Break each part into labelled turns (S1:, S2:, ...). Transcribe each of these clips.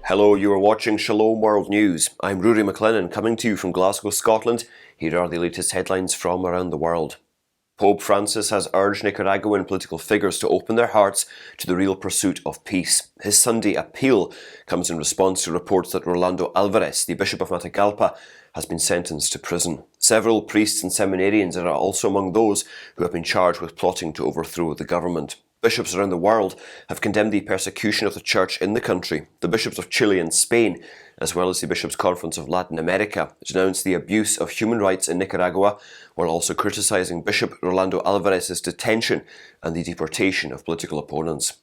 S1: Hello, you are watching Shalom World News. I'm Rory McLennan coming to you from Glasgow, Scotland. Here are the latest headlines from around the world. Pope Francis has urged Nicaraguan political figures to open their hearts to the real pursuit of peace. His Sunday appeal comes in response to reports that Rolando Alvarez, the Bishop of Matagalpa, has been sentenced to prison. Several priests and seminarians are also among those who have been charged with plotting to overthrow the government. Bishops around the world have condemned the persecution of the church in the country. The bishops of Chile and Spain, as well as the Bishops' Conference of Latin America, denounced the abuse of human rights in Nicaragua, while also criticising Bishop Rolando Alvarez's detention and the deportation of political opponents.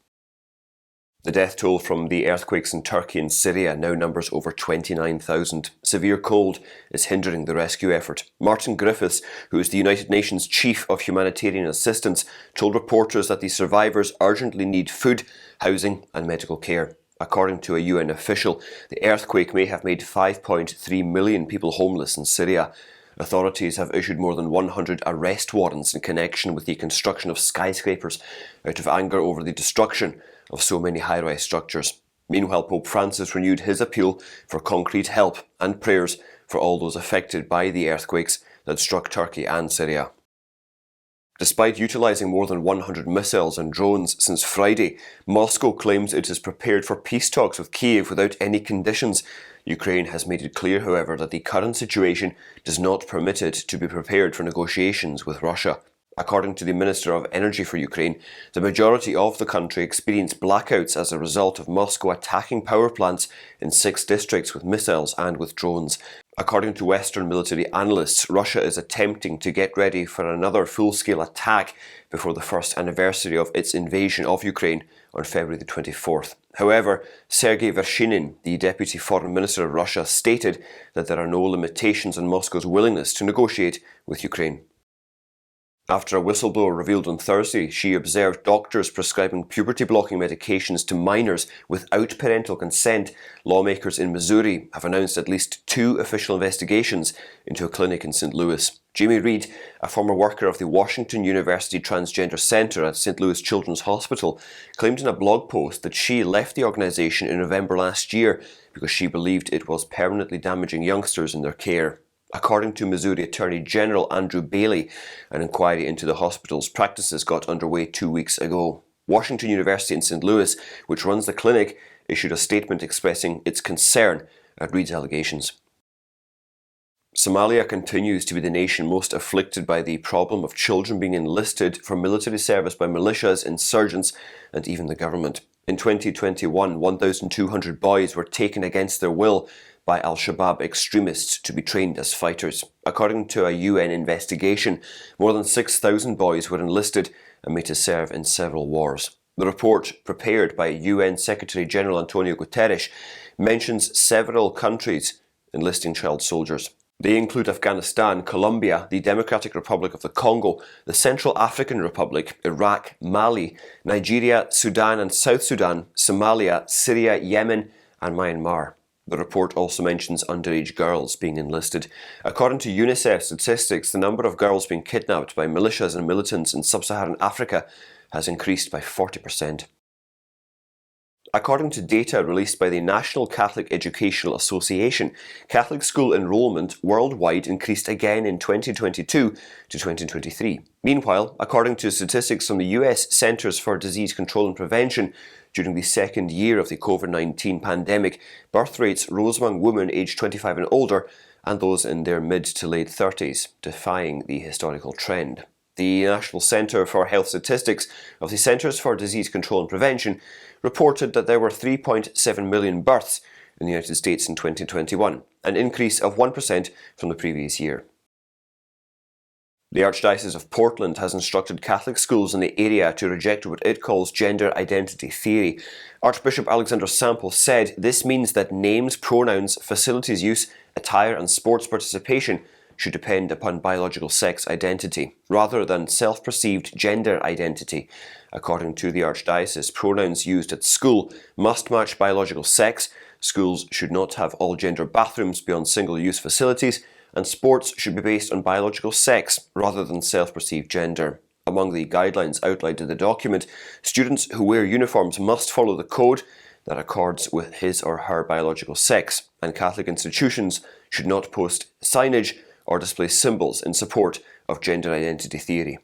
S1: The death toll from the earthquakes in Turkey and Syria now numbers over 29,000. Severe cold is hindering the rescue effort. Martin Griffiths, who is the United Nations Chief of Humanitarian Assistance, told reporters that the survivors urgently need food, housing and medical care. According to a UN official, the earthquake may have made 5.3 million people homeless in Syria. Authorities have issued more than 100 arrest warrants in connection with the construction of skyscrapers out of anger over the destruction of so many high-rise structures. Meanwhile, Pope Francis renewed his appeal for concrete help and prayers for all those affected by the earthquakes that struck Turkey and Syria. Despite utilising more than 100 missiles and drones since Friday, Moscow claims it is prepared for peace talks with Kyiv without any conditions. Ukraine has made it clear, however, that the current situation does not permit it to be prepared for negotiations with Russia. According to the Minister of Energy for Ukraine, the majority of the country experienced blackouts as a result of Moscow attacking power plants in 6 districts with missiles and with drones. According to Western military analysts, Russia is attempting to get ready for another full-scale attack before the first anniversary of its invasion of Ukraine on February the 24th. However, Sergei Vershinin, the Deputy Foreign Minister of Russia, stated that there are no limitations on Moscow's willingness to negotiate with Ukraine. After a whistleblower revealed on Thursday she observed doctors prescribing puberty-blocking medications to minors without parental consent, lawmakers in Missouri have announced at least 2 official investigations into a clinic in St. Louis. Jamie Reed, a former worker of the Washington University Transgender Center at St. Louis Children's Hospital, claimed in a blog post that she left the organization in November last year because she believed it was permanently damaging youngsters in their care. According to Missouri Attorney General Andrew Bailey, an inquiry into the hospital's practices got underway 2 weeks ago. Washington University in St. Louis, which runs the clinic, issued a statement expressing its concern at Reed's allegations. Somalia continues to be the nation most afflicted by the problem of children being enlisted for military service by militias, insurgents, and even the government. In 2021, 1,200 boys were taken against their will by Al-Shabaab extremists to be trained as fighters. According to a UN investigation, more than 6,000 boys were enlisted and made to serve in several wars. The report, prepared by UN Secretary-General Antonio Guterres, mentions several countries enlisting child soldiers. They include Afghanistan, Colombia, the Democratic Republic of the Congo, the Central African Republic, Iraq, Mali, Nigeria, Sudan and South Sudan, Somalia, Syria, Yemen and Myanmar. The report also mentions underage girls being enlisted. According to UNICEF statistics, the number of girls being kidnapped by militias and militants in sub-Saharan Africa has increased by 40%. According to data released by the National Catholic Educational Association, Catholic school enrolment worldwide increased again in 2022 to 2023. Meanwhile, according to statistics from the US Centers for Disease Control and Prevention, during the second year of the COVID-19 pandemic, birth rates rose among women aged 25 and older and those in their mid to late 30s, defying the historical trend. The National Centre for Health Statistics of the Centres for Disease Control and Prevention reported that there were 3.7 million births in the United States in 2021, an increase of 1% from the previous year. The Archdiocese of Portland has instructed Catholic schools in the area to reject what it calls gender identity theory. Archbishop Alexander Sample said this means that names, pronouns, facilities use, attire and sports participation should depend upon biological sex identity, rather than self-perceived gender identity. According to the Archdiocese, pronouns used at school must match biological sex, schools should not have all-gender bathrooms beyond single-use facilities, and sports should be based on biological sex rather than self-perceived gender. Among the guidelines outlined in the document, students who wear uniforms must follow the code, that accords with his or her biological sex, and Catholic institutions should not post signage or display symbols in support of gender identity theory.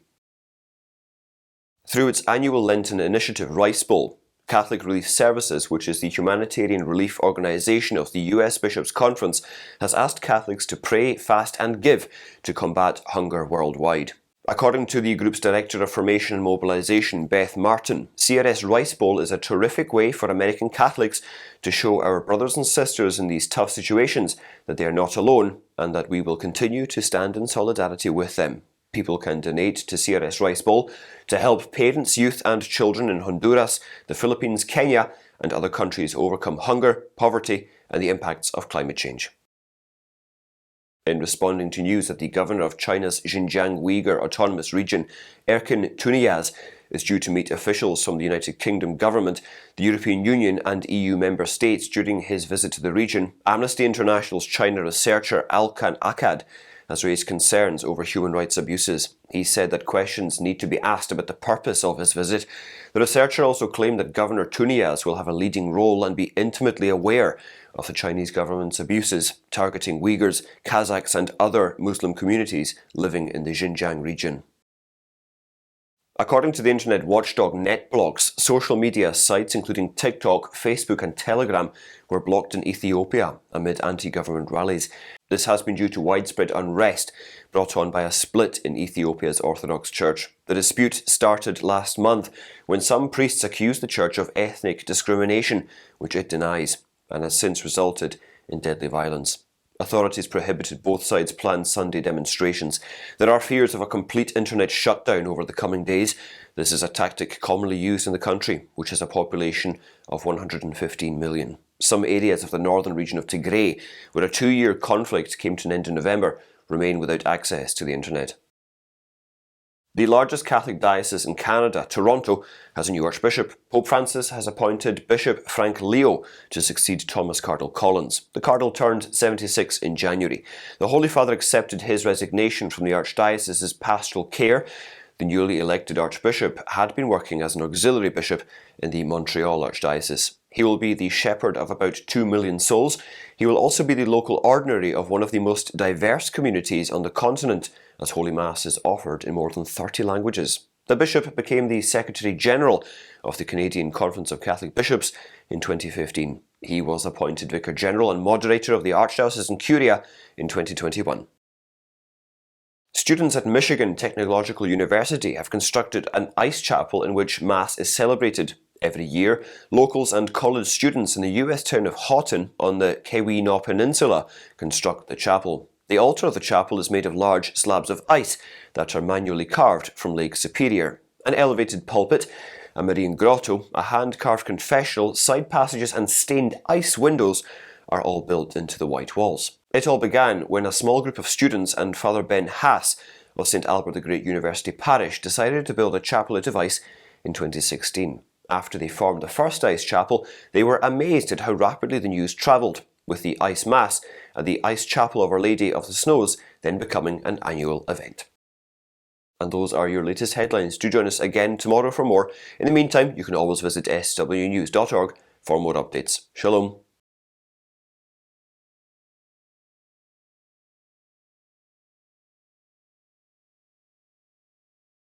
S1: Through its annual Lenten initiative Rice Bowl, Catholic Relief Services, which is the humanitarian relief organisation of the US Bishops' Conference, has asked Catholics to pray, fast and give to combat hunger worldwide. According to the group's Director of Formation and Mobilisation, Beth Martin, CRS Rice Bowl is a terrific way for American Catholics to show our brothers and sisters in these tough situations that they are not alone and that we will continue to stand in solidarity with them. People can donate to CRS Rice Bowl to help parents, youth and children in Honduras, the Philippines, Kenya and other countries overcome hunger, poverty and the impacts of climate change. In responding to news that the governor of China's Xinjiang Uyghur Autonomous Region, Erkin Tuniyaz, is due to meet officials from the United Kingdom government, the European Union and EU member states during his visit to the region, Amnesty International's China researcher Alkan Akkad has raised concerns over human rights abuses. He said that questions need to be asked about the purpose of his visit. The researcher also claimed that Governor Tuniyaz will have a leading role and be intimately aware of the Chinese government's abuses, targeting Uyghurs, Kazakhs and other Muslim communities living in the Xinjiang region. According to the internet watchdog NetBlocks, social media sites including TikTok, Facebook and Telegram were blocked in Ethiopia amid anti-government rallies. This has been due to widespread unrest brought on by a split in Ethiopia's Orthodox Church. The dispute started last month when some priests accused the church of ethnic discrimination, which it denies, and has since resulted in deadly violence. Authorities prohibited both sides' planned Sunday demonstrations. There are fears of a complete internet shutdown over the coming days. This is a tactic commonly used in the country, which has a population of 115 million. Some areas of the northern region of Tigray, where a 2-year conflict came to an end in November, remain without access to the internet. The largest Catholic diocese in Canada, Toronto, has a new archbishop. Pope Francis has appointed Bishop Frank Leo to succeed Thomas Cardinal Collins. The Cardinal turned 76 in January. The Holy Father accepted his resignation from the Archdiocese's pastoral care. The newly elected Archbishop had been working as an auxiliary bishop in the Montreal Archdiocese. He will be the shepherd of about 2 million souls. He will also be the local ordinary of one of the most diverse communities on the continent, as Holy Mass is offered in more than 30 languages. The bishop became the Secretary General of the Canadian Conference of Catholic Bishops in 2015. He was appointed Vicar General and Moderator of the Archdiocesan Curia in 2021. Students at Michigan Technological University have constructed an ice chapel in which Mass is celebrated. Every year, locals and college students in the US town of Houghton on the Keweenaw Peninsula construct the chapel. The altar of the chapel is made of large slabs of ice that are manually carved from Lake Superior. An elevated pulpit, a Marian grotto, a hand-carved confessional, side passages and stained ice windows are all built into the white walls. It all began when a small group of students and Father Ben Haas of St. Albert the Great University Parish decided to build a chapel out of ice in 2016. After they formed the first ice chapel, they were amazed at how rapidly the news travelled, with the Ice Mass at the Ice Chapel of Our Lady of the Snows then becoming an annual event. And those are your latest headlines. Do join us again tomorrow for more. In the meantime, you can always visit swnews.org for more updates. Shalom.